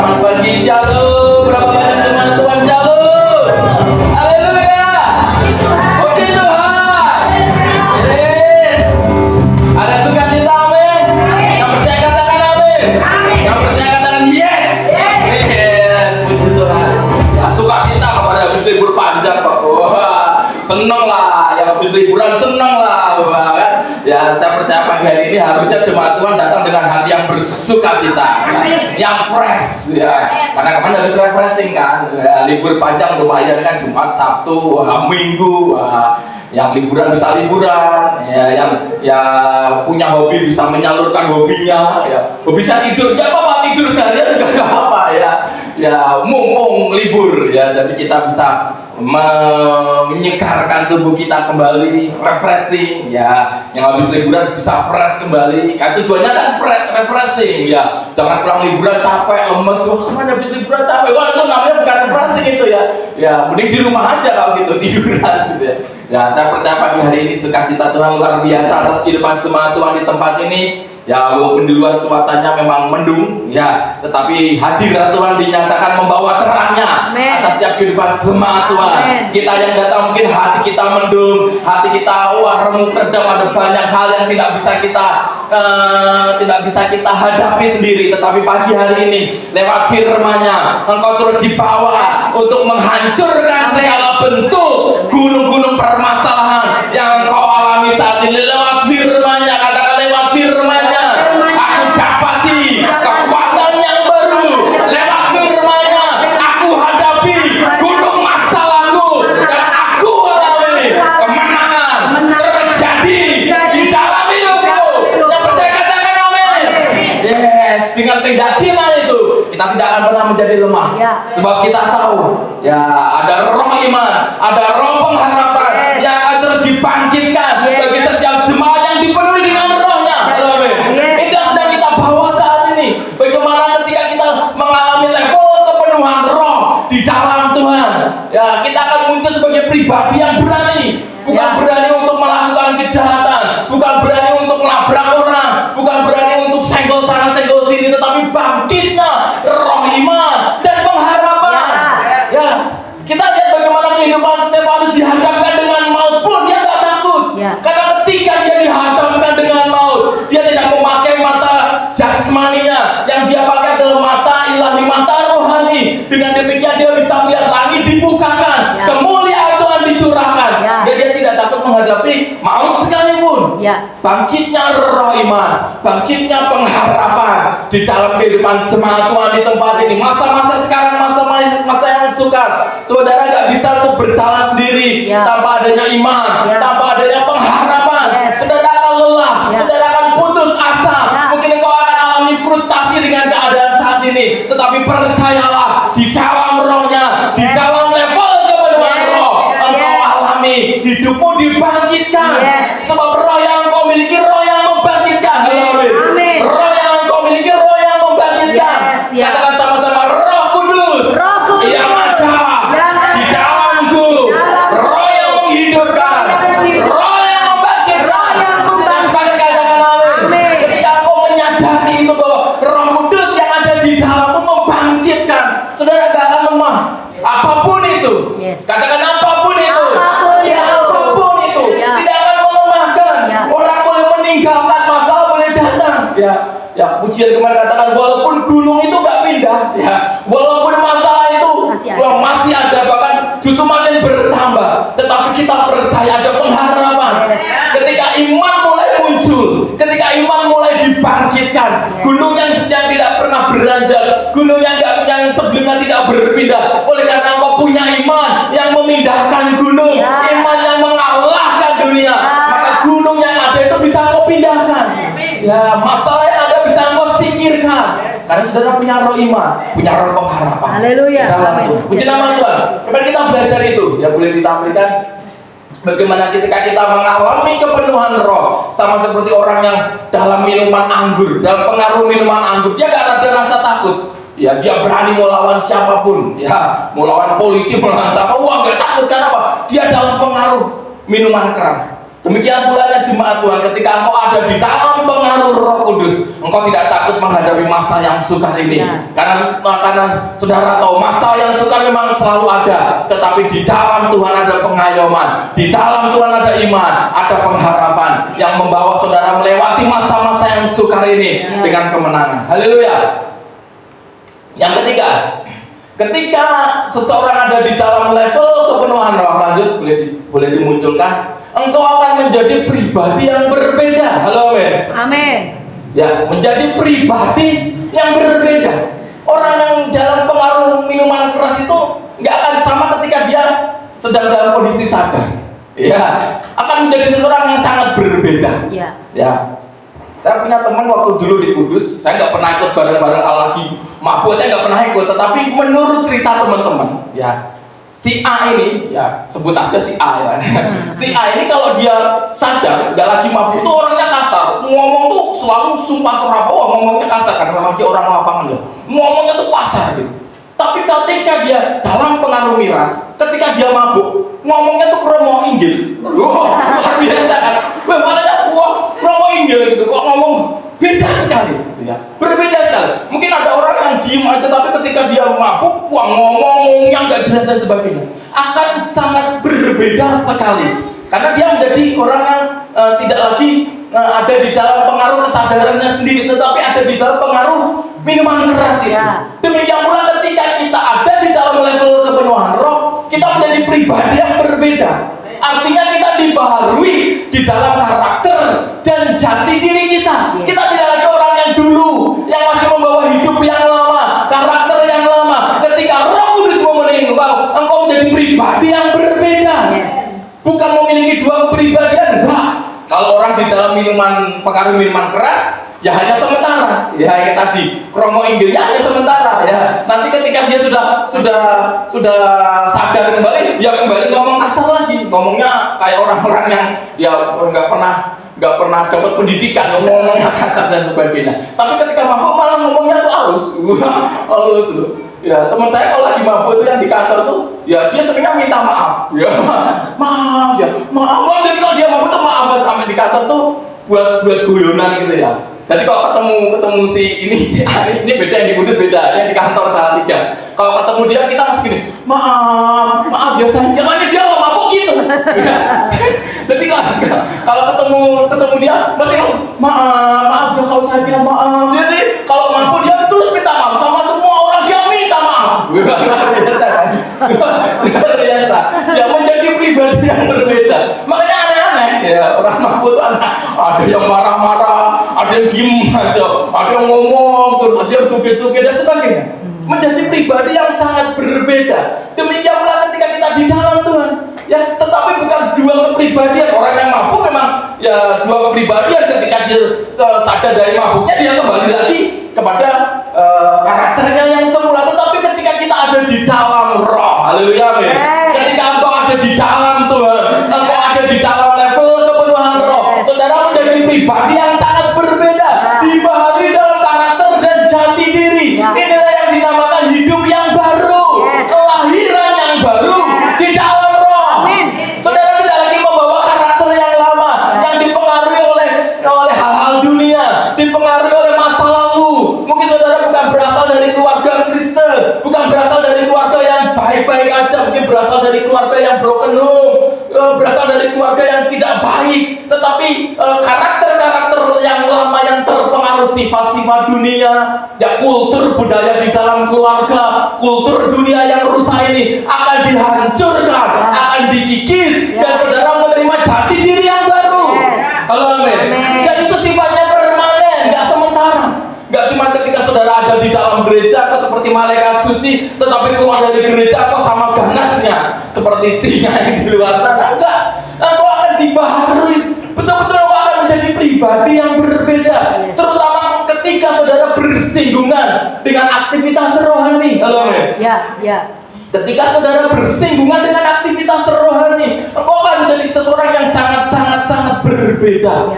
Selamat pagi, shalom. Berapa banyak teman Tuhan, shalom. Haleluya. Puji Tuhan. Yes. Ada sukacita, amin. Yang percaya katakan amin. Yang percaya katakan yes. Yes. Puji Tuhan. Ya, sukacita kepada habis libur panjang, Pak. Wah, seneng lah. Yang habis liburan seneng lah, Wah, kan? Ya, saya percaya pagi hari ini harusnya jemaat Tuhan datang dengan hati yang bersukacita, yang fresh, ya. Karena kemarin habis refreshing kan, ya, libur panjang lumayan kan, Jumat, Sabtu, Minggu, yang liburan bisa liburan, ya, yang punya hobi bisa menyalurkan hobinya, ya. Hobi saya tidur, ya apa tidur seharian juga apa ya, ya mumpung libur, ya. Jadi kita bisa menyegarkan tubuh kita kembali, refreshing, ya. Yang habis liburan bisa fresh kembali. Kan tujuannya kan refreshing, ya. Jangan pulang liburan capek, lemes. Wah, kemana habis liburan capek? Wah, itu namanya bukan refreshing itu, ya. Ya, mending di rumah aja kalau gitu, tiduran gitu ya. Ya, saya percaya pagi hari ini sukacita Tuhan luar biasa atas kehidupan semua Tuhan di tempat ini. Ya, walaupun di luar cuacanya memang mendung, ya, tetapi hadirat Tuhan dinyatakan membawa terangnya atas setiap kehidupan semua Tuhan. Kita yang datang mungkin hati kita mendung, hati kita remuk redam, ada banyak hal yang tidak bisa kita hadapi sendiri. Tetapi pagi hari ini lewat firman-Nya Engkau terus dibawa untuk menghancurkan segala bentuk gunung-gunung permasalahan yang Engkau alami saat ini lewat firman-Nya. Katakan lewat firman-Nya aku dapati kekuatan yang baru, lewat firman-Nya aku hadapi gunung masalahku dan aku alami kemenangan terjadi di dalam hidupku. Yang percaya katakan amin. Yes, dengan keyakinan itu kita tidak akan pernah menjadi lemah, sebab kita tahu, ya, ada roh iman, ada roh pengharapan yang akan terus dibangkitkan bagi setiap jemaat yang dipenuhi dengan rohnya. Itu yang sedang kita bawa saat ini. Bagaimana ketika kita mengalami level kepenuhan roh di dalam Tuhan, ya, kita akan muncul sebagai pribadi yang berani. Bukan berani untuk melakukan kejahatan, bukan berani untuk melabrak orang, bukan berani untuk senggol sana senggol sini, tetapi bangkitnya roh iman dan pengharapan. Ya, kita lihat bagaimana kehidupan Stefanus dihadapkan dengan maut pun dia nggak takut. Karena ketika dia dihadapkan dengan maut, dia tidak memakai mata jasmaninya, yang dia pakai adalah mata ilahi, mata rohani. Dengan demikian dia bisa melihat langit dibukakan, kemuliaan Tuhan dicurahkan. Dia tidak takut menghadapi maut sekalipun. Bangkitnya roh iman, bangkitnya pengharapan di dalam kehidupan jemaat Tuhan di tempat ini. Masa-masa sekarang masa yang sukar. Saudara nggak bisa untuk berjalan sendiri tanpa adanya iman, tanpa adanya pengharapan. Saudara akan lelah, saudara akan putus asa. Mungkin engkau akan alami frustasi dengan keadaan saat ini. Tetapi percayalah, di dalam rohnya, di dalam level kepenuhan roh, engkau alami hidupmu dibangkitkan. Sebab roh yang engkau miliki, roh yang membangkitkan. Amin. Roh yang engkau miliki, roh yang membangkitkan. Katakan sama-sama, Roh Kudus yang ada di dalamku, roh yang menghidupkan, roh yang membangkitkan. Dan sepakat katakan amin. Ketika engkau menyadari itu bahwa Roh Kudus yang ada di dalammu membangkitkan, saudara gak akan lemah. Apapun itu, katakan apapun itu, apapun itu, tidak akan melemahkan. Orang boleh meninggalkan, masalah boleh datang. Ya, pujian kemarin katakan walaupun gunung itu gak pindah, ya, walaupun masalah itu masih ada, bahkan justru makin bertambah, tetapi kita percaya ada pengharapan. Ketika iman mulai muncul, ketika iman mulai dibangkitkan, gunung yang tidak pernah beranjak, gunung yang sebelumnya tidak berpindah, oleh karena engkau punya iman yang memindahkan gunung, iman yang mengalahkan dunia, maka gunung yang ada itu bisa engkau pindahkan. Ya, masalah yang ada bisa engkau singkirkan. Karena saudara punya roh iman, punya roh pengharapan. Haleluya. Puji nama Tuhan. Kemarin kita belajar itu, ya, boleh ditampilkan bagaimana ketika kita mengalami kepenuhan roh, sama seperti orang yang dalam minuman anggur, dalam pengaruh minuman anggur, dia gak ada rasa takut. Ya, dia berani mau lawan siapapun, ya, mau lawan polisi, mau lawan siapa, wah, gak takut. Kenapa? Dia dalam pengaruh minuman keras. Demikian pula jemaat Tuhan, ketika engkau ada di dalam pengaruh Roh Kudus, engkau tidak takut menghadapi masa yang sukar ini. Karena saudara tahu, masa yang sukar memang selalu ada, tetapi di dalam Tuhan ada pengayoman, di dalam Tuhan ada iman, ada pengharapan yang membawa saudara melewati masa-masa yang sukar ini dengan kemenangan. Haleluya. Yang ketiga, ketika seseorang ada di dalam level kepenuhan roh, lanjut boleh dimunculkan, engkau akan menjadi pribadi yang berbeda. Halo, amin. Amin. Ya, menjadi pribadi yang berbeda. Orang yang dalam pengaruh minuman keras itu nggak akan sama ketika dia sedang dalam kondisi sadar. Ya, akan menjadi seseorang yang sangat berbeda. Ya. Saya punya teman waktu dulu di Kudus, saya nggak pernah ikut bareng-bareng lagi mabuk, saya nggak pernah ikut. Tetapi menurut cerita teman-teman, ya, si A ini, ya sebut aja si A ya. Si A ini kalau dia sadar, nggak lagi mabuk, tuh orangnya kasar. Ngomong tuh selalu sumpah serapah, ngomongnya kasar karena memang dia orang lapangan ya. Ngomongnya tuh kasar gitu. Tapi ketika dia dalam pengaruh miras, ketika dia mabuk, ngomongnya tuh kromo inggil. Wah, luar biasa kan? Wah, makanya kromo inggil gitu. Kok ngomong beda sekali, gitu ya. Berbeda sekali. Mungkin ada orang yang diem aja, tapi ketika dia mabuk, ngomong yang gak jelas dan sebagainya, akan sangat berbeda sekali. Karena dia menjadi orang yang tidak lagi ada di dalam pengaruh kesadarannya sendiri, tetapi ada di dalam pengaruh minuman keras itu. Demikian pula ketika kita ada di dalam level kepenuhan roh, kita menjadi pribadi yang berbeda. Artinya kita dibaharui di dalam karakter dan jati diri kita. Kita tidak lagi orang yang dulu, yang masih membawa hidup yang lama, karakter yang lama. Ketika Roh Kudus memenuhi engkau menjadi pribadi yang berbeda. Bukan memiliki dua kepribadian, enggak. Kalau orang di dalam pengaruh minuman keras, ya hanya sementara. Ya kayak tadi, kromo inggilnya hanya sementara. Ya nanti ketika dia sudah sadar kembali, ya kembali ngomong kasar lagi. Ngomongnya kayak orang-orang yang ya nggak pernah dapat pendidikan, ngomongnya kasar dan sebagainya. Tapi ketika mabuk malah ngomongnya tuh halus loh. Ya, teman saya kalau lagi mabuk itu yang di kantor tuh, ya dia seringnya minta maaf. Ya, maaf. Jadi kalau dia mabuk tuh maaf sampai di kantor tuh buat guyonan gitu ya. Jadi kalau ketemu si A ini beda, yang di Kudus beda, yang di kantor Salatiga. Kalau ketemu dia kita masih gini, maaf biasanya. Ya makanya dia kalau mabuk gitu. Ya. Jadi kalau ketemu dia masih maaf ya kalau saya bilang maaf. Jadi kalau mabuk dia terus minta maaf sama semua orang, dia minta maaf. Luar biasa kan? Luar biasa. Ya menjadi pribadi yang berbeda. Makanya aneh-aneh ya, orang mabuk itu ada yang marah-marah, ada yang diem aja, ada yang ngomong, terus ada yang tuge-tuge dan sebagainya. Menjadi pribadi yang sangat berbeda. Demikian pula ketika kita di dalam Tuhan, ya, tetapi bukan dua kepribadian. Orang yang mabuk memang ya dua kepribadian. Ketika dia sadar dari mabuknya, dia kembali lagi kepada karakternya yang semula. Tetapi ketika kita ada di dalam Roh, haleluya, amin. Ketika engkau ada di dalam Tuhan, engkau ada di dalam level kepenuhan Roh, saudara menjadi pribadi yang sangat berbeda, dibaharui dalam karakter dan jati diri. Inilah yang dinamakan hidup yang baru, kelahiran yang baru di dalam Roh. Saudara tidak lagi membawa karakter yang lama, yang dipengaruhi oleh hal-hal dunia, dipengaruhi oleh masa lalu. Mungkin saudara bukan berasal dari keluarga Kristen, bukan berasal dari keluarga yang baik-baik aja, mungkin berasal dari keluarga yang broken home, berasal dari keluarga yang tidak baik, tetapi karakter-karakter yang lama yang terpengaruh sifat-sifat dunia, ya kultur budaya di dalam keluarga, kultur dunia yang rusak ini akan dihancurkan, akan dikikis, dan saudara menerima jati diri yang baru. Halo, amin. Dan itu sifatnya permanen, nggak sementara. Nggak cuma ketika saudara ada di dalam gereja atau seperti malaikat suci, tetapi keluar dari gereja atau sama ganasnya seperti singa yang di luar sana. Enggak, engkau akan dibaharui. Betul-betul engkau akan menjadi pribadi yang berbeda. Terutama ketika saudara bersinggungan dengan aktivitas rohani. Halo, amin. Ya. Ketika saudara bersinggungan dengan aktivitas rohani, engkau akan menjadi seseorang yang sangat berbeda.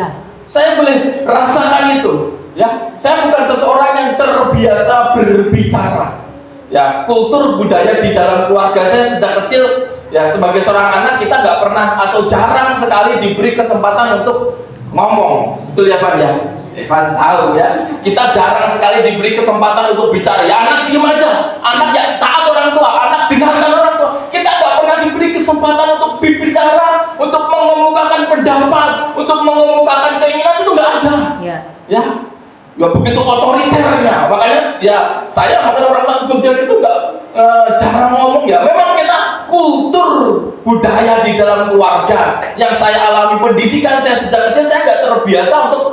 Saya boleh rasakan itu. Ya, saya bukan seseorang yang terbiasa berbicara. Ya, kultur budaya di dalam keluarga saya sejak kecil Ya, sebagai seorang anak kita nggak pernah atau jarang sekali diberi kesempatan untuk ngomong. Betul ya Pak ya? Evan tahu ya. Kita jarang sekali diberi kesempatan untuk bicara. Ya anak diem aja. Anak ya taat orang tua. Anak dengarkan orang tua. Kita nggak pernah diberi kesempatan untuk berbicara, untuk mengemukakan pendapat, untuk mengemukakan keinginan, itu nggak ada. Ya. Ya begitu otoriternya. Makanya ya saya makan orang kemudian itu nggak jarang ngomong ya. Memang kita kultur budaya di dalam keluarga yang saya alami, pendidikan saya sejak kecil, saya nggak terbiasa untuk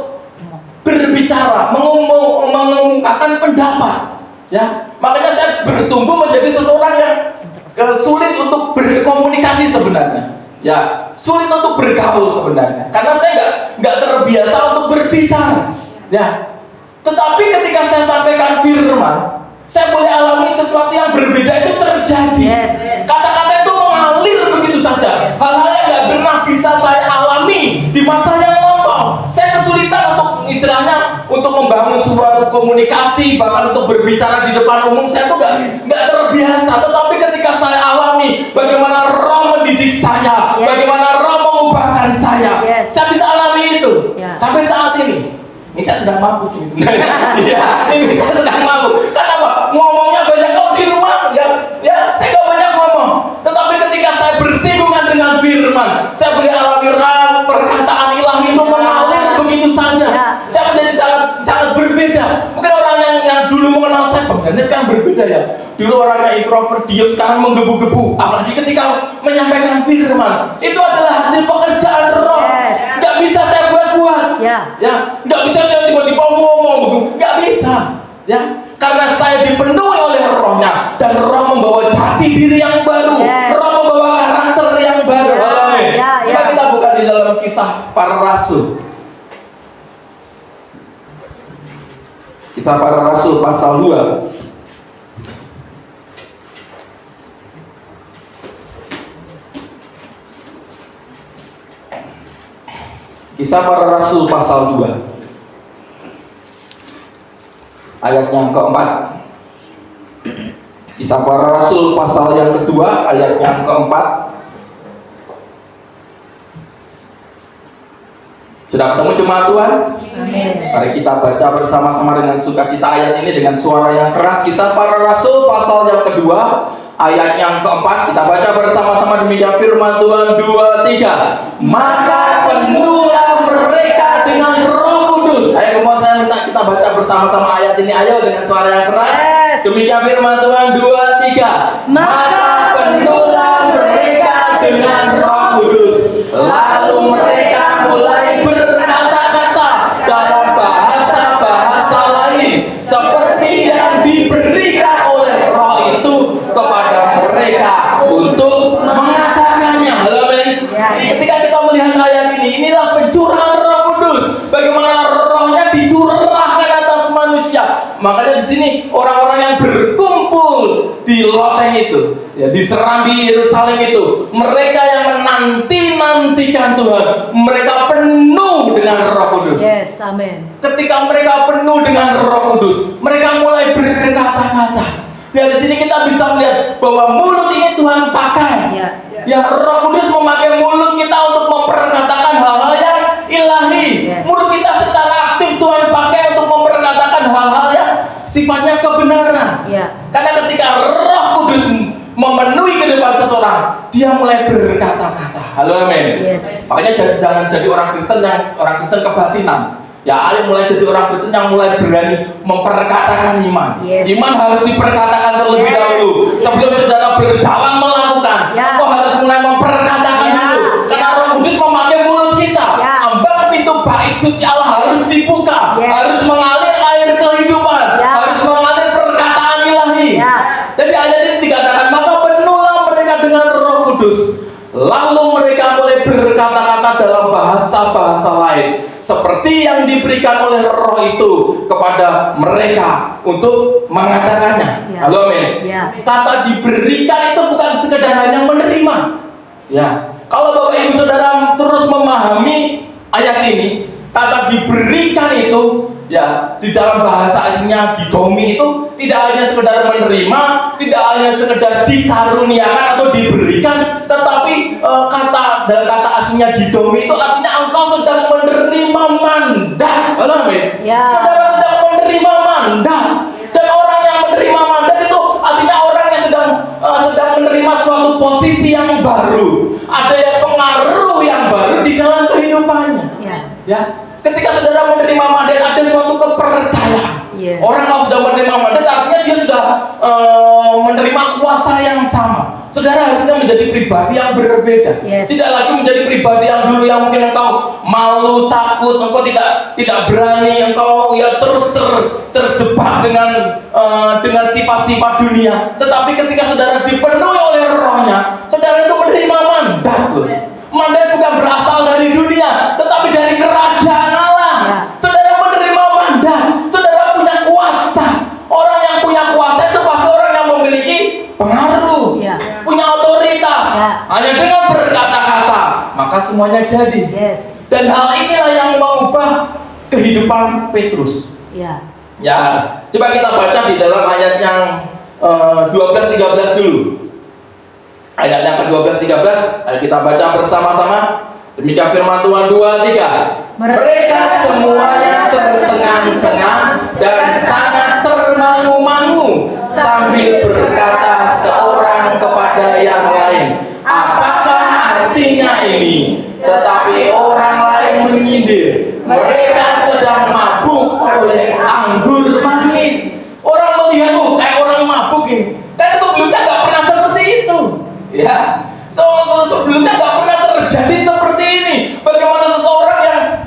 berbicara, mengemukakan pendapat. Ya, makanya saya bertumbuh menjadi seseorang yang sulit untuk berkomunikasi sebenarnya. Ya, sulit untuk bergaul sebenarnya. Karena saya nggak terbiasa untuk berbicara. Ya. Tetapi ketika saya sampaikan firman, saya boleh alami sesuatu yang berbeda itu terjadi. Kata-kata itu mengalir begitu saja. Hal-hal yang nggak pernah bisa saya alami di masa yang lampau. Saya kesulitan untuk istilahnya untuk membangun suatu komunikasi, bahkan untuk berbicara di depan umum, saya tuh nggak terbiasa. Tetapi ketika saya alami bagaimana Roh mendidik saya, bagaimana Roh mengubahkan saya bisa alami itu sampai saat ini. Ini saya sedang mabuk ini sebenarnya. Ini saya sedang mabuk. Kenapa? Ngomongnya banyak kalau di rumah ya saya nggak banyak ngomong. Tetapi ketika saya bersinggungan dengan firman, saya boleh alami perkataan ilahi itu mengalir begitu saja. Saya menjadi sangat berbeda. Mungkin orang yang dulu mengenal saya, ini sekarang berbeda ya. Dulu orangnya introvert, diam, sekarang menggebu-gebu. Apalagi ketika menyampaikan firman, itu adalah hasil pekerjaan Roh. Nggak bisa saya buat-buat. Nggak bisa saya tiba-tiba ngomong, nggak bisa. Ya, karena saya dipenuhi oleh Rohnya, dan Roh membawa jati diri yang baru, Roh membawa karakter yang baru. Amin. Coba kita buka di dalam Kisah Para Rasul. Kisah Para Rasul pasal 2. Kisah Para Rasul pasal 2 ayat yang keempat. Kisah Para Rasul pasal yang kedua ayat yang keempat. Sudah ketemu jemaat Tuhan? Amin. Mari kita baca bersama-sama dengan sukacita ayat ini dengan suara yang keras. Kisah Para Rasul pasal yang kedua ayat yang keempat. Kita baca bersama-sama demikian firman Tuhan. 2, 3. Maka penuhlah mereka dengan Roh Kudus. Ayo kemudian saya minta kita baca bersama-sama ayat ini. Ayo dengan suara yang keras. Demikian firman Tuhan. 2, 3. Maka penuhlah mereka dengan Roh Kudus. Lalu mereka mulai berkata-kata dalam bahasa-bahasa lain seperti yang diberikan oleh Roh itu kepada mereka untuk mengatakannya. Amin. Ketika kita melihat ayat ini, inilah pencurahan Roh Kudus. Bagaimana Rohnya dicurahkan atas manusia. Makanya di sini orang-orang yang berkumpul di loteng itu, di Serambi Yerusalem itu, mereka yang menanti-nantikan Tuhan, mereka penuh dengan Roh Kudus. Amin. Ketika mereka penuh dengan Roh Kudus, mereka mulai berkata-kata. Dari sini kita bisa melihat bahwa mulut ini Tuhan pakai. Roh Kudus memakai mulut kita untuk memperkatakan hal-hal yang ilahi. Mulut kita secara aktif Tuhan pakai untuk memperkatakan hal-hal yang sifatnya kebenaran. Karena ketika Roh Kudus memenuhi kehidupan seseorang, dia mulai berkata-kata. Halo, amin. Makanya jangan jadi orang Kristen kebatinan. Ya, ayo mulai jadi orang Kristen yang mulai berani memperkatakan iman. Iman harus diperkatakan terlebih dahulu. Sebelum saudara berjalan melakukan, kau harus mulai memperkatakan dulu. Karena Roh Kudus memakai mulut kita. Ambang pintu bait suci Allah harus dibuka. Harus mengalir air kehidupan. Harus mengalir perkataan ilahi. Jadi ayat ini dikatakan, maka penuhlah mereka dengan Roh Kudus. Lalu mereka mulai berkata-kata dalam bahasa-bahasa lain seperti yang diberikan oleh Roh itu kepada mereka untuk mengatakannya. Halo, amin. Kata diberikan itu bukan sekedar hanya menerima. Kalau Bapak Ibu Saudara terus memahami ayat ini, kata diberikan itu Ya, di dalam bahasa aslinya didomi itu tidak hanya sekedar menerima, tidak hanya sekedar dikaruniakan atau diberikan, tetapi dalam kata aslinya didomi itu artinya engkau sedang menerima mandat. Amin. Ya. Saudara sedang menerima mandat. Dan orang yang menerima mandat itu artinya orang yang sedang menerima suatu posisi yang baru. Ada yang pengaruh yang baru di dalam kehidupannya. Ya. Ketika saudara menerima mandat ada suatu kepercayaan. Yes. Orang kalau sudah menerima mandat artinya dia sudah menerima kuasa yang sama. Saudara harusnya menjadi pribadi yang berbeda. Yes. Tidak lagi menjadi pribadi yang dulu yang mungkin engkau malu, takut, engkau tidak berani, engkau ya terus terjebak dengan sifat-sifat dunia. Tetapi ketika saudara dipenuhi oleh Rohnya, saudara itu menerima mandat loh. Mandat bukan berasal dari dunia, tetapi dari kerajaan Allah. Ya. Saudara menerima mandat, saudara punya kuasa. Orang yang punya kuasa itu pasti orang yang memiliki pengaruh, Ya. punya otoritas. Ya. Hanya dengan berkata-kata, maka semuanya jadi. Yes. Dan hal inilah yang mengubah kehidupan Petrus. Ya. Ya, coba kita baca di dalam ayat yang 12-13 dulu. Ayat yang ke-12-13, ayo kita baca bersama-sama. Demikian firman Tuhan 2-3. Mereka semuanya tercengang-cengang dan sangat termangu-mangu sambil berkata seorang kepada yang lain, apakah artinya ini? Tetapi orang lain menyindir, mereka sedang mabuk oleh anggur manis. Orang melihat, kayak orang mabuk ini. Karena sebelumnya nggak pernah seperti itu. Ya, sebelumnya nggak pernah terjadi seperti ini. Bagaimana seseorang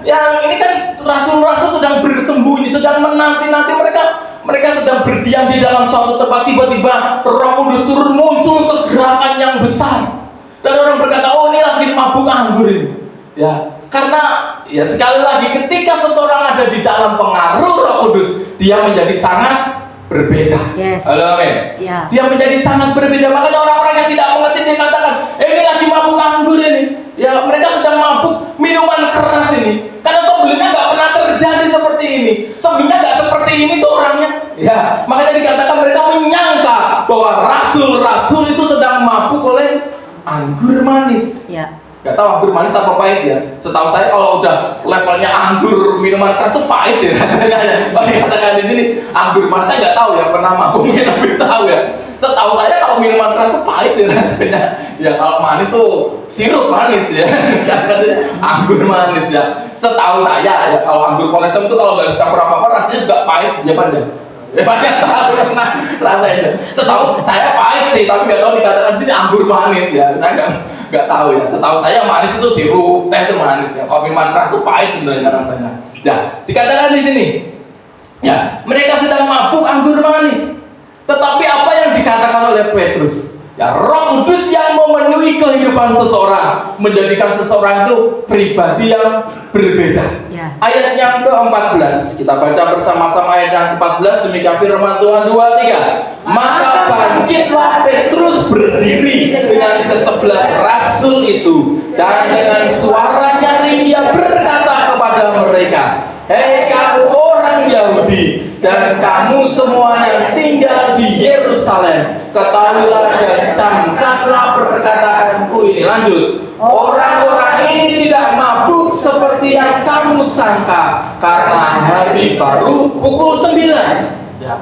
yang ini kan rasul-rasul sedang bersembunyi, sedang menanti-nanti mereka sedang berdiam di dalam suatu tempat, tiba-tiba Roh Kudus turun, muncul kegerakan yang besar. Dan orang berkata, oh ini lagi mabuk anggur ini. Ya, karena ya sekali lagi ketika seseorang ada di dalam pengaruh Roh Kudus, dia menjadi sangat berbeda. Yes. Halo, amin. Ya. Dia menjadi sangat berbeda. Makanya orang-orang yang tidak mengerti dia katakan, ini lagi mabuk anggur ini. Ya, mereka sedang mabuk minuman keras ini. Karena sebelumnya nggak pernah terjadi seperti ini. Sebelumnya nggak seperti ini tuh orangnya. Ya, makanya dikatakan mereka menyangka bahwa rasul-rasul itu sedang mabuk oleh anggur manis. Ya. Gak tahu anggur manis apa pahit ya. Setahu saya kalau udah levelnya anggur minuman keras tuh pahit ya rasanya ya. Kalau dikatakan di sini anggur manis, saya nggak tahu ya, pernah mabuk mungkin tapi tahu ya. Setahu saya kalau minuman keras tuh pahit ya rasanya. Ya kalau manis tuh sirup manis ya. Katanya anggur manis ya. Setahu saya ya kalau anggur kolesem itu kalau nggak dicampur apa-apa rasanya juga pahit ya Pak ya. Banyak tahu pernah rasanya. Setahu saya pahit sih, tapi nggak tahu dikatakan di sini anggur manis ya. Saya nggak tahu ya. Setahu saya manis itu sirup, teh itu manis ya. Kalau minuman keras itu pahit sebenarnya rasanya. Ya, dikatakan di sini. Ya, mereka sedang mabuk anggur manis. Tetapi apa yang dikatakan oleh Petrus? Ya, Roh Kudus yang memenuhi kehidupan seseorang, menjadikan seseorang itu pribadi yang berbeda. Ya. Ayat yang ke-14, kita baca bersama-sama ayat yang ke-14, demikian firman Tuhan 2-3. Maka bangkitlah Petrus berdiri dengan ke-11 rasul itu, dan dengan suara nyaring ia berkata kepada mereka, hei kamu orang Yahudi dan kamu semua yang tinggal di Yerusalem, ketahuilah dan camkanlah perkataanku ini. Lanjut. Orang-orang ini tidak mabuk seperti yang kamu sangka, karena hari baru pukul 9. Ya.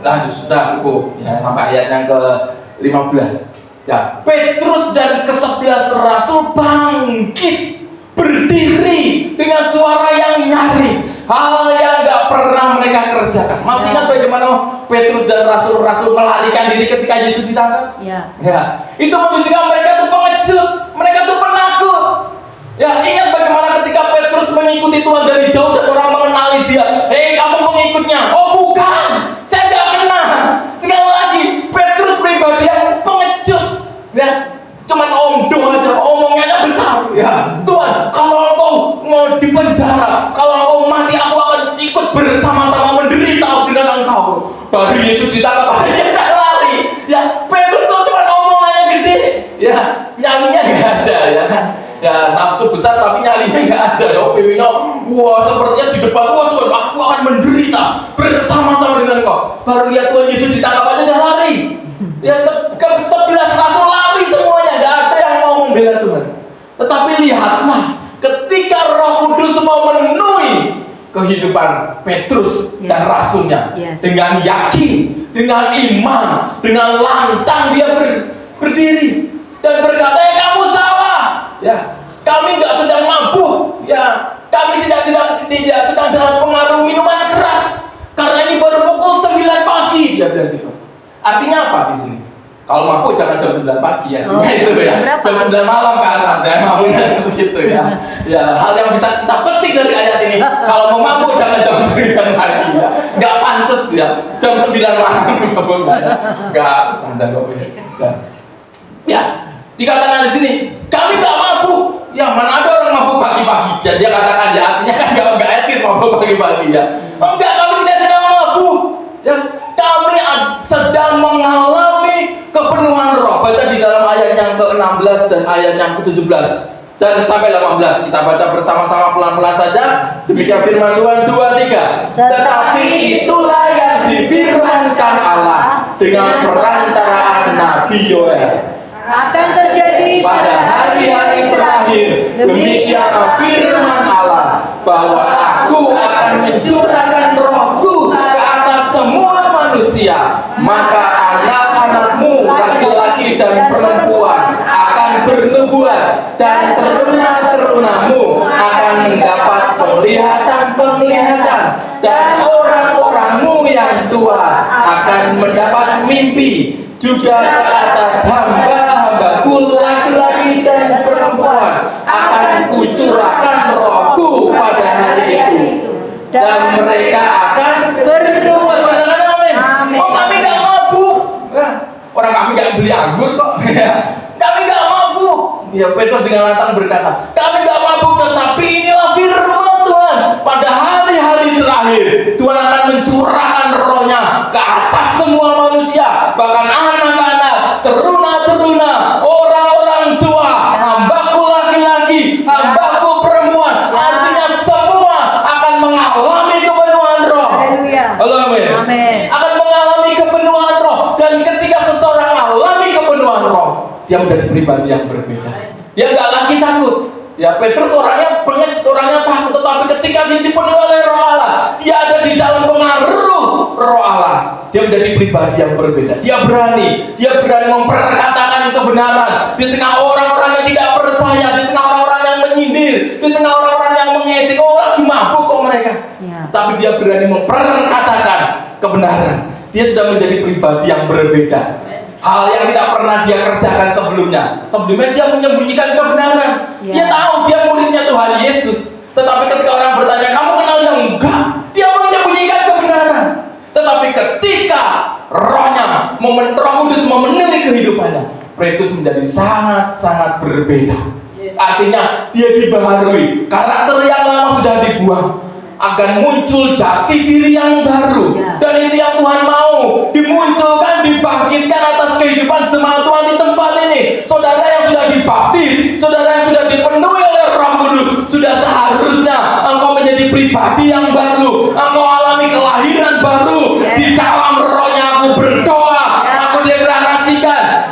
Lanjut, sudah cukup. Ya, sampai ayat yang ke-15. Ya, Petrus dan ke-11 rasul bangkit, berdiri dengan suara yang nyaring. Hal yang gak pernah mereka kerjakan. Masih ingat bagaimana Petrus dan rasul-rasul melarikan diri ketika Yesus ditangkap? Ya. Ya, itu menunjukkan mereka tuh pengecut, mereka tuh penakut. Ya, ingat bagaimana ketika Petrus mengikuti Tuhan dari jauh dan orang mengenali dia. Hei, kamu pengikutnya? Oh bukan, saya gak kenal. Sekali lagi, Petrus pribadi yang pengecut. Ya, cuman omdo aja, omongannya besar. Ya, Tuhan, kalau engkau mau dipenjara, kalau engkau mati, aku akan ikut bersama-sama menderita dengan engkau. Baru Yesus ditangkap, dia tak lari. Ya, Petrus tuh cuma omongannya gede. Ya, nyanyinya gak ada, ya kan. Ya nafsu besar tapi nyalinya nggak ada. Ya pengennya, wah sepertinya di depan, wah Tuhan aku akan menderita bersama-sama dengan Engkau. Baru lihat Tuhan Yesus ditangkap aja udah lari. Ya 11 rasul lari semuanya, nggak ada yang mau membela Tuhan. Tetapi lihatlah, ketika Roh Kudus mau memenuhi kehidupan Petrus dan rasulnya, dengan yakin, dengan iman, dengan lantang dia berdiri dan berkata, kamu salah. Ya, kami nggak sedang mabuk. Ya, kami tidak sedang dalam pengaruh minuman keras. Karena ini baru pukul 9 pagi. Dia bilang gitu. Artinya apa di sini? Kalau mabuk jangan jam 9 pagi ya. Itu ya. Jam 9 malam ke atas ya, mabuknya begitu ya. Ya, hal yang bisa kita petik dari ayat ini. Kalau mau mabuk jangan jam 9 pagi ya. Nggak pantas ya. Jam 9 malam mabuk ya. Nggak standar kok ya. Ya, dikatakan di sini, kami nggak mabuk. Ya, mana ada orang mabuk pagi-pagi? Ya, dia katakan ya, artinya kan nggak etis mabuk pagi-pagi ya. Enggak, kami tidak sedang mabuk. Ya, kami sedang mengalami kepenuhan Roh. Baca di dalam ayat yang ke-16 dan ayat yang ke-17 dan sampai 18. Kita baca bersama-sama pelan-pelan saja. Demikian firman Tuhan 2-3. Tetapi itulah yang difirmankan Allah dengan perantaraan Nabi Yoel. Akan terjadi pada hari-hari terakhir, demikian firman Allah, bahwa aku akan mencurahkan Rohku ke atas semua manusia, maka anak-anakmu laki-laki dan perempuan akan bernubuat, dan teruna-terunamu akan mendapat penglihatan-penglihatan, dan orang-orangmu yang tua akan mendapat mimpi. Juga ke atas hamba-hambaku laki-laki dan perempuan akan kucurahkan Rohku pada hari itu, dan mereka akan bernubuat. Katakan amin. Oh, kami nggak mabuk. Orang kami nggak beli anggur kok. Kami nggak mabuk. Ya, Petrus dengan lantang berkata, kami nggak mabuk, tetapi inilah firman Tuhan. Pada hari-hari terakhir, Tuhan akan mencurahkan Rohnya ke atas semua manusia, bahkan anak-anak, teruna-teruna, orang-orang tua, hambaku laki-laki, hambaku perempuan. Artinya semua akan mengalami kepenuhan Roh. Amin. Akan mengalami kepenuhan Roh. Dan ketika seseorang mengalami kepenuhan Roh, dia menjadi pribadi yang berbeda. Dia nggak lagi takut. Ya, Petrus orangnya pengecut, orangnya takut, tetapi ketika dia dipenuhi oleh Roh Allah, dia ada di dalam pengaruh Roh Allah. Dia menjadi pribadi yang berbeda. Dia berani memperkatakan kebenaran di tengah orang-orang yang tidak percaya, di tengah orang-orang yang menyindir, di tengah orang-orang yang mengejek. Oh, lagi mabuk kok mereka. Ya. Tapi dia berani memperkatakan kebenaran. Dia sudah menjadi pribadi yang berbeda. Hal yang tidak pernah dia kerjakan sebelumnya. Sebelumnya dia menyembunyikan kebenaran. Dia tahu dia muridnya Tuhan Yesus. Tetapi ketika orang bertanya, kamu kenal dia? Enggak. Dia menyembunyikan kebenaran. Tetapi ketika Rohnya, Roh Kudus memenuhi kehidupannya, Petrus menjadi sangat-sangat berbeda. Artinya dia dibaharui. Karakter yang lama sudah dibuang, akan muncul jati diri yang baru. Dan itu yang Tuhan mau, dimunculkan, dibangkitkan atas kehidupan jemaat Tuhan di tempat ini. Saudara yang sudah dibaptis, saudara yang sudah dipenuhi oleh Roh Kudus, sudah seharusnya engkau menjadi pribadi yang baru. Engkau alami kelahiran baru. Di dalam Rohnya aku berdoa, aku deklarasikan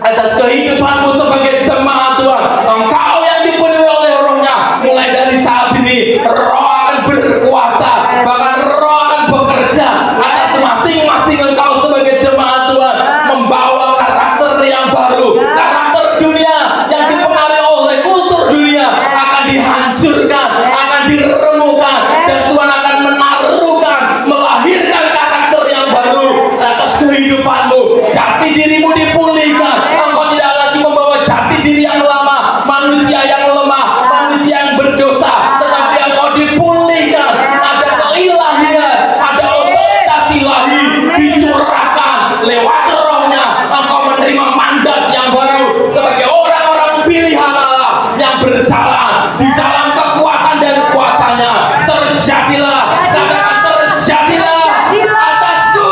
atas kehidupanmu sebagai jemaat Tuhan. Engkau yang dipenuhi oleh Rohnya, mulai dari saat ini Roh berkuasa, bahkan Roh akan bekerja atas masing-masing engkau sebagai jemaat Tuhan, membawa karakter yang baru. Karakter dunia yang dipengaruhi oleh kultur dunia akan dihancurkan, akan diremukkan, dan Tuhan akan menaruhkan, melahirkan karakter yang baru atas kehidupanmu. Jati dirimu dipulihkan. Engkau tidak lagi membawa jati diri yang lama, manusia yang lemah, manusia yang berdosa, tetapi engkau dipulihkan. Ada keilahian, ada otoritas ilahi dicurahkan lewat Rohnya. Engkau menerima mandat yang baru sebagai orang-orang pilihan Allah yang berjalan di dalam kekuatan dan kuasanya. Terjadilah, katakan terjadilah atasku.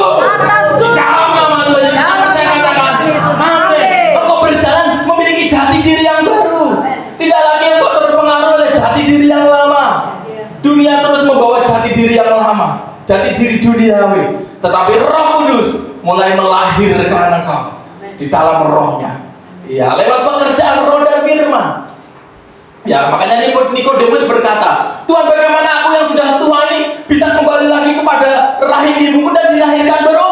Di dalam nama Tuhan Yesus, saya katakan amin. Engkau berjalan memiliki jati diri yang baru. Tidak lagi tetapi Roh Kudus mulai melahirkan engkau di dalam rohnya. Ya, lewat pekerjaan roh dan firman. Ya, makanya Nikodemus berkata, Tuhan, bagaimana aku yang sudah tua ini bisa kembali lagi kepada rahim ibuku dan dilahirkan baru?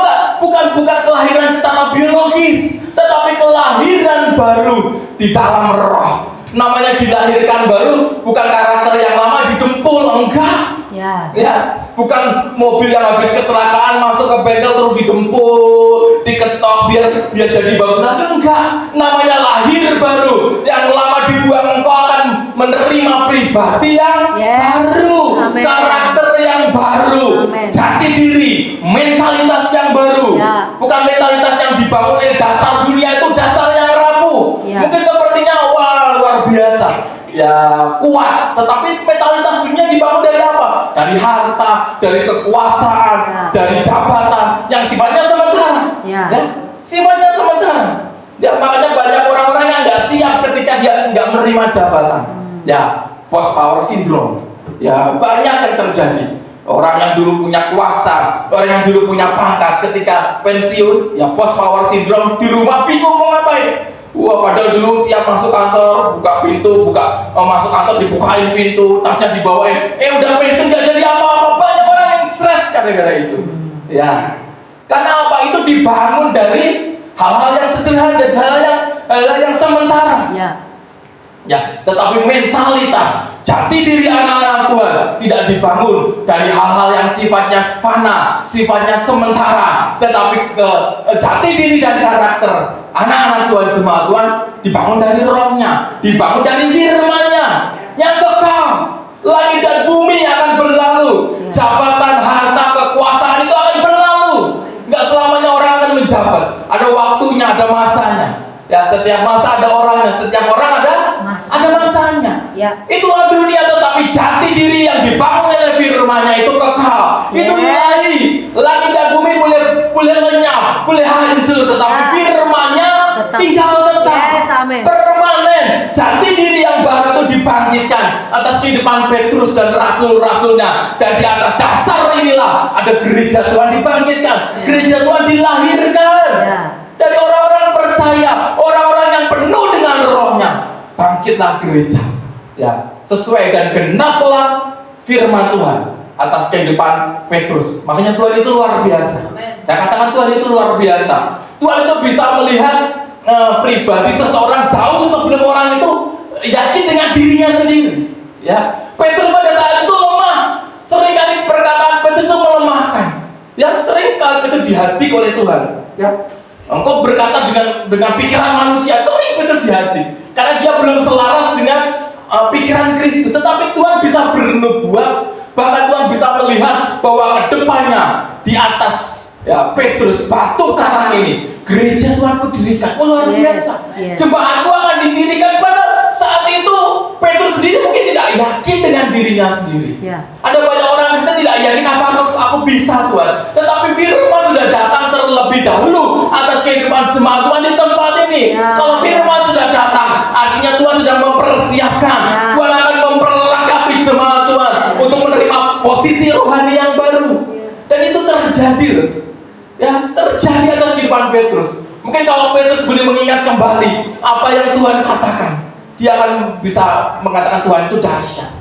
Bukan kelahiran secara biologis, tetapi kelahiran baru di dalam roh. Namanya dilahirkan baru, bukan karakter yang lama didempul, enggak. Ya, bukan mobil yang habis kecelakaan masuk ke bengkel terus didempul, diketok biar jadi bagus lagi, enggak. Namanya lahir baru, yang lama dibuang, engkau akan menerima pribadi yang baru, Amen. karakter yang baru, Amen. jati diri, mentalitas yang baru, bukan mentalitas yang dibangun oleh dasar dunia itu dasar yang rapuh. Mungkin sepertinya wah luar biasa. Ya kuat, tetapi mentalitas dunia dibangun dari apa? Dari harta, dari kekuasaan, dari jabatan yang sifatnya sementara. Ya, sifatnya sementara. Ya, makanya banyak orang-orang yang nggak siap ketika dia nggak menerima jabatan. Ya, post power syndrome. Ya, banyak yang terjadi. Orang yang dulu punya kuasa, orang yang dulu punya pangkat, ketika pensiun, ya post power syndrome, di rumah bingung mau ngapain. Wah, padahal dulu tiap masuk kantor masuk kantor dibukain pintu, tasnya dibawain. Udah pensiun gak jadi apa-apa. Banyak orang yang stres gara-gara itu. Ya, karena apa? Itu dibangun dari hal-hal yang sederhana dan hal-hal yang sementara. Ya, tetapi mentalitas jati diri anak-anak Tuhan tidak dibangun dari hal-hal yang sifatnya fana, sifatnya sementara, tetapi jati diri dan karakter anak-anak Tuhan, jemaat Tuhan dibangun dari rohnya, dibangun dari firman-Nya yang kekal. Langit dan bumi akan berlalu, jabatan, harta, kekuasaan itu akan berlalu. Nggak selamanya orang akan menjabat, ada waktunya, ada masanya. Ya, setiap masa ada orangnya, setiap orang ada masanya. Itulah dunia, tetapi jati diri yang dibangun oleh firman-Nya itu kekal. Itu ilahi. Langit dan bumi boleh lenyap, boleh hancur, tetapi firman-Nya tinggal tetap. Permanen. Jati diri yang baru itu dibangkitkan atas kehidupan Petrus dan rasul-rasulnya, dan di atas dasar inilah ada gereja Tuhan dibangkitkan, gereja Tuhan dilahirkan. Dari orang-orang percaya, orang-orang yang penuh dengan rohnya, bangkitlah gereja. Ya, sesuai dan genaplah firman Tuhan atas kehidupan Petrus. Makanya Tuhan itu luar biasa. Saya katakan Tuhan itu luar biasa. Tuhan itu bisa melihat pribadi seseorang jauh sebelum orang itu yakin dengan dirinya sendiri. Ya, Petrus pada saat itu lemah. Seringkali perkataan Petrus itu melemahkan. Ya, seringkali itu dihadik oleh Tuhan. Ya. Engkau berkata dengan pikiran manusia, sering Petrus dihadik karena dia belum selaras dengan pikiran Kristus. Tetapi Tuhan bisa bernubuat, bahkan Tuhan bisa melihat bahwa kedepannya di atas Petrus batu karang ini gereja Tuhanku dirikan. Luar biasa. Jemaatku akan didirikan. Pada saat itu Petrus sendiri mungkin tidak yakin dengan dirinya sendiri. Ada banyak orang Kristen tidak yakin apa aku bisa, Tuhan. Tetapi firman sudah datang terlebih dahulu atas kehidupan jemaat Tuhan di tempat ini. Kalau firman sudah datang, artinya Tuhan sudah mempersiapkan. Tuhan akan memperlengkapi jemaat Tuhan untuk menerima posisi rohani yang baru. Dan itu terjadi loh. Ya, terjadi atas kehidupan Petrus. Mungkin kalau Petrus boleh mengingat kembali apa yang Tuhan katakan, dia akan bisa mengatakan Tuhan itu dahsyat.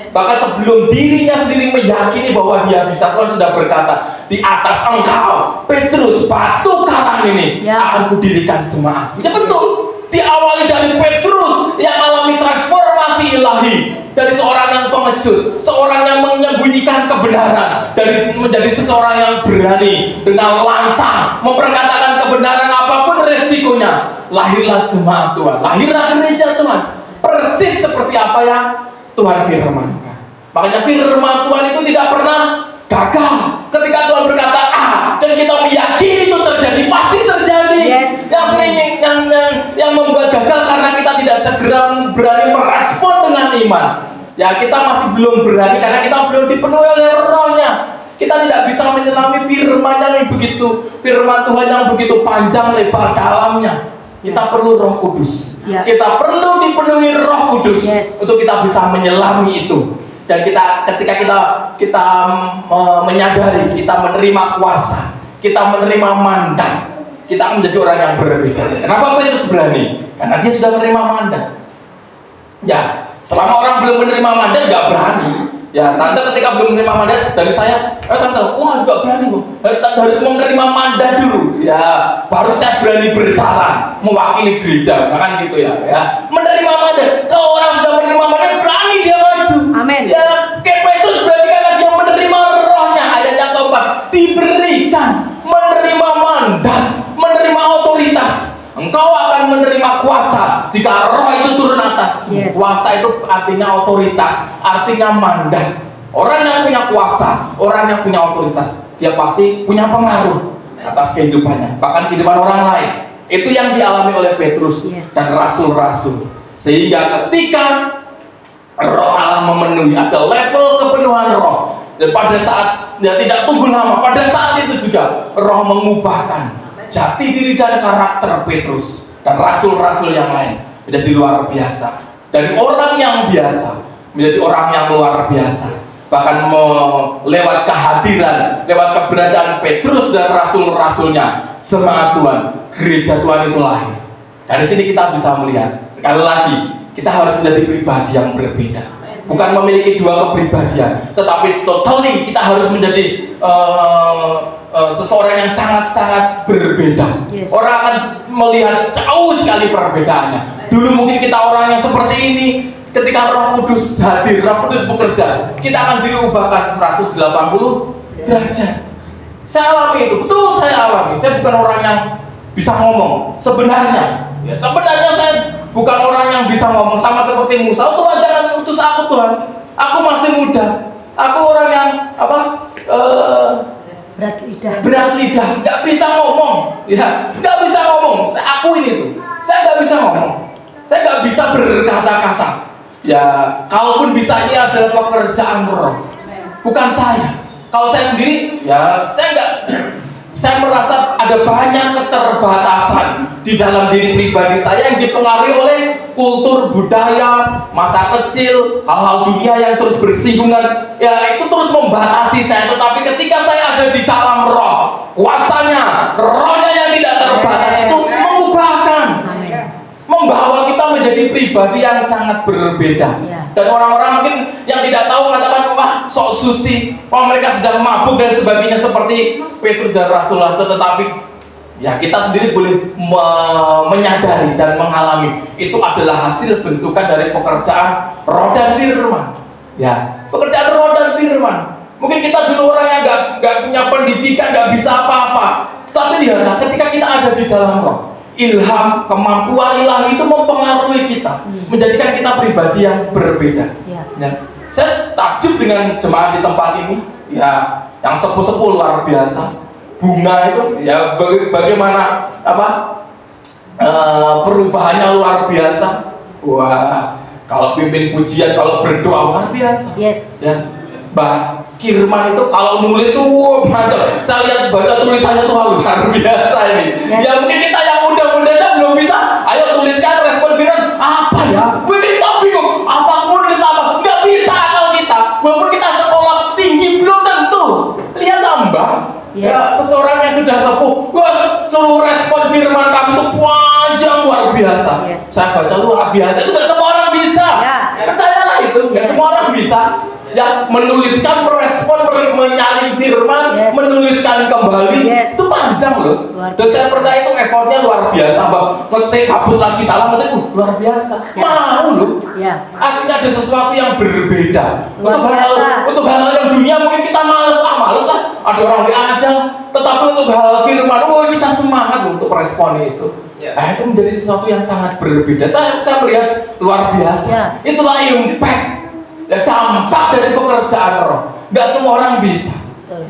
Bahkan sebelum dirinya sendiri meyakini bahwa dia bisa, Tuhan sudah berkata, di atas engkau Petrus batu karang ini akan kudirikan jemaat. Ya betul. Diawali dari Petrus yang alami transformasi ilahi, dari seorang yang pengecut, seorang yang menyembunyikan kebenaran, dari menjadi seseorang yang berani dengan lantang memperkatakan kebenaran apapun resikonya. Lahirlah jemaat Tuhan, lahirlah gereja Tuhan, persis seperti apa yang Tuhan firmankan. Makanya firman Tuhan itu tidak pernah gagal. Ketika Tuhan berkata A dan kita meyakini itu terjadi, pasti terjadi. Yang sering yang membuat gagal karena kita tidak segera berani merespon dengan iman. Ya, kita masih belum berani karena kita belum dipenuhi oleh rohnya. Kita tidak bisa menyelami firman Tuhan yang begitu panjang lebar dalamnya. Kita perlu Roh Kudus. Kita perlu dipenuhi Roh Kudus untuk kita bisa menyelami itu. Dan ketika kita menyadari, kita menerima kuasa, kita menerima mandat, kita akan menjadi orang yang berbeda. Kenapa Petrus berani? Karena dia sudah menerima mandat. Ya, selama orang belum menerima mandat nggak berani. Ya, tante ketika belum menerima mandat dari saya, tante, wah juga berani kok. Harus menerima mandat dulu. Ya, baru saya berani berjalan mewakili gereja. Jangan gitu ya. Ya, menerima mandat. Kalau orang sudah menerima mandat, berani dia maju. Amin. Ya, kayak Petrus berani karena dia menerima rohnya. Ayat yang keempat, diberikan menerima mandat, menerima otoritas. Engkau akan menerima kuasa jika roh itu turun atas. Yes. Kuasa itu artinya otoritas, artinya mandat. Orang yang punya kuasa, orang yang punya otoritas, dia pasti punya pengaruh atas kehidupannya, bahkan kehidupan orang lain. Itu yang dialami oleh Petrus dan rasul-rasul. Sehingga ketika roh Allah memenuhi, ada level kepenuhan roh. Dan pada saat, ya tidak tunggu lama, pada saat itu juga roh mengubahkan jati diri dan karakter Petrus dan rasul-rasul yang lain menjadi luar biasa. Dari orang yang biasa menjadi orang yang luar biasa. Bahkan lewat kehadiran, lewat keberadaan Petrus dan rasul-rasulnya, semangat Tuhan, gereja Tuhan itu lahir. Dari sini kita bisa melihat, sekali lagi, kita harus menjadi pribadi yang berbeda. Bukan memiliki dua kepribadian, tetapi totally kita harus menjadi seseorang yang sangat-sangat berbeda. Yes. Orang akan melihat jauh sekali perbedaannya. Dulu mungkin kita orang yang seperti ini, ketika Roh Kudus hadir, Roh Kudus bekerja, kita akan diubahkan 180 derajat. Saya alami itu, betul saya alami. Saya bukan orang yang bisa ngomong. Sebenarnya saya bukan orang yang bisa ngomong, sama seperti Musa. Oh, Tuhan jangan utus aku, Tuhan. Aku masih muda. Aku orang yang berat lidah, nggak bisa ngomong, ya, nggak bisa ngomong. Saya akuin itu, saya nggak bisa ngomong, saya nggak bisa berkata-kata. Ya, kalaupun bisa, ini adalah pekerjaan roh, bukan saya. Kalau saya sendiri, ya, saya merasa ada banyak keterbatasan di dalam diri pribadi saya yang dipengaruhi oleh kultur, budaya, masa kecil, hal-hal dunia yang terus bersinggungan. Ya, itu terus membatasi saya. Tetapi ketika saya ada di dalam roh, kuasanya, rohnya yang tidak terbatas itu mengubahkan, membawa kita menjadi pribadi yang sangat berbeda. Dan orang-orang mungkin yang tidak tahu mengatakan, wah sok suci, wah mereka sedang mabuk dan sebagainya seperti Petrus dan rasul-rasul. Tetapi ya kita sendiri boleh menyadari dan mengalami itu adalah hasil bentukan dari pekerjaan roh dan firman. Ya, pekerjaan roh dan firman. Mungkin kita dulu orang yang nggak punya pendidikan, nggak bisa apa-apa. Tapi lihatlah, ketika kita ada di dalam roh, ilham, kemampuan ilahi itu mempengaruhi kita, menjadikan kita pribadi yang berbeda. Ya, saya takjub dengan jemaat di tempat ini, ya, yang sepuh-sepuh luar biasa. Bunga itu, ya, bagaimana perubahannya luar biasa. Wah, kalau pimpin pujian, kalau berdoa luar biasa. Yes. Ya, Mbak Kirman itu kalau nulis tuh, wah, mantap. Saya lihat baca tulisannya tuh luar biasa ini. Yes. Ya mungkin kita yang muda-muda aja belum bisa. Ayo tuliskan respon firman apa ya? Mungkin kita bingung. Apa nulis apa? Nggak bisa akal kita. Walaupun kita sekolah tinggi belum tentu. Lihat Mbak. Yes. Ya, seseorang yang sudah sepuh, wah, seluruh respon firman kami itu panjang luar biasa. Yes. Saya baca luar biasa. Itu nggak semua orang bisa. Ya. Percayalah itu, nggak semua orang bisa. Ya, menuliskan, merespon, menyalin firman, Yes. menuliskan kembali, Yes. itu panjang loh. Luar Dan saya percaya itu effortnya luar biasa, Mbak. Ngetik, hapus lagi, salah ngetik, luar biasa. Ya. Mau loh. Ya. Artinya ada sesuatu yang berbeda. Luar Untuk hal-hal yang dunia mungkin kita males lah. Ada orang WA aja. Tetapi untuk hal firman, kita semangat untuk merespon itu. Nah, itu menjadi sesuatu yang sangat berbeda. Saya melihat luar biasa. Ya. Itulah impact, ya, dampak dari pekerjaan roh. Gak semua orang bisa.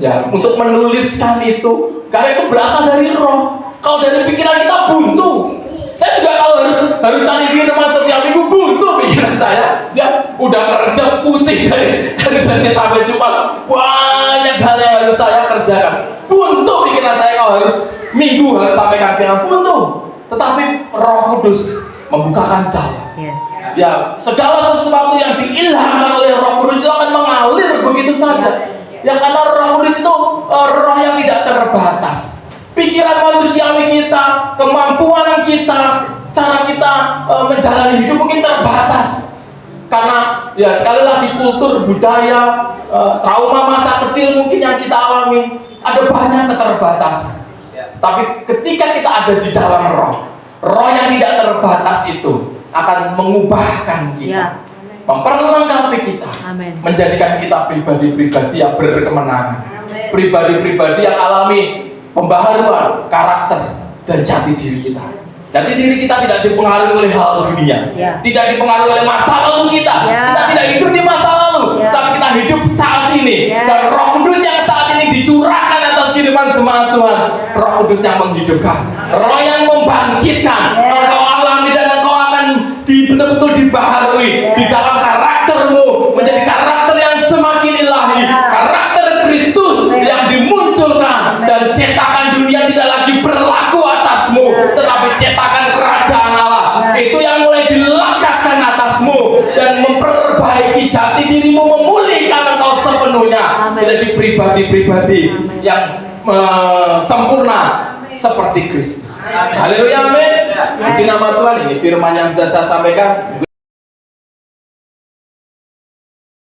Ya, untuk menuliskan itu, karena itu berasal dari roh. Kalau dari pikiran kita buntu. Saya juga kalau harus cari firman setiap minggu buntu pikiran saya. Ya, udah kerja pusing dari Senin sampai Jumat. Banyak hal yang harus saya kerjakan. Buntu pikiran saya kalau harus minggu harus sampaikan firman, buntu. Tetapi Roh Kudus membukakan jalan. Yes. Ya, segala sesuatu yang diilhamkan oleh Roh Kudus itu akan mengalir begitu saja. Ya karena Roh Kudus itu roh yang tidak terbatas. Pikiran manusiawi kita, kemampuan kita, cara kita menjalani hidup mungkin terbatas. Karena ya sekali lagi kultur, budaya, trauma masa kecil mungkin yang kita alami, ada banyak keterbatasan. Tapi ketika kita ada di dalam roh yang tidak terbatas itu akan mengubahkan kita, memperlengkapi kita, menjadikan kita pribadi-pribadi yang berkemenangan, pribadi-pribadi yang alami pembaharuan karakter dan jati diri kita. Jati diri kita tidak dipengaruhi oleh hal dunia, tidak dipengaruhi oleh masa lalu kita. Kita tidak hidup di masa lalu, tapi kita hidup saat ini. Dan Roh Kudus yang saat ini dicurahkan atas kehidupan jemaat Tuhan, Roh Kudus yang menghidupkan, Roh yang membangkitkan. Engkau alami dan engkau akan betul-betul dibaharui di dalam karaktermu menjadi karakter yang semakin ilahi, karakter Kristus yang dimunculkan, dan cetakan dunia tidak lagi berlaku atasmu, tetapi cetakan kerajaan Allah itu yang mulai dilekatkan atasmu dan memperbaiki jati dirimu, memulihkan engkau sepenuhnya menjadi pribadi-pribadi yang sempurna seperti Kristus. Haleluya, amin. Puji nama Tuhan. Ini firman yang bisa saya sampaikan.